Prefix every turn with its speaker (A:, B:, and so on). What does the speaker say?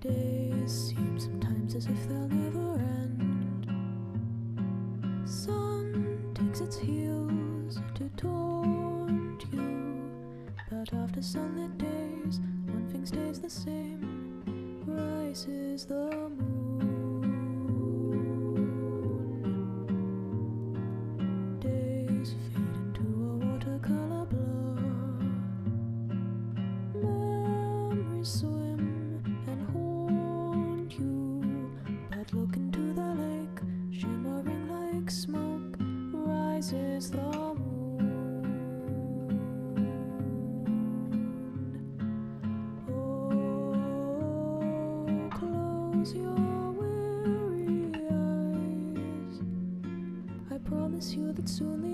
A: Days seem sometimes as if they'll never end. Sun takes its heels to taunt you, but after sunlit days, one thing stays the same: rises the moon. Days fade into a watercolor blur. Memories swim and haunt you, but look into the lake, shimmering like smoke, rises the moon. Oh, close your weary eyes. I promise you that soon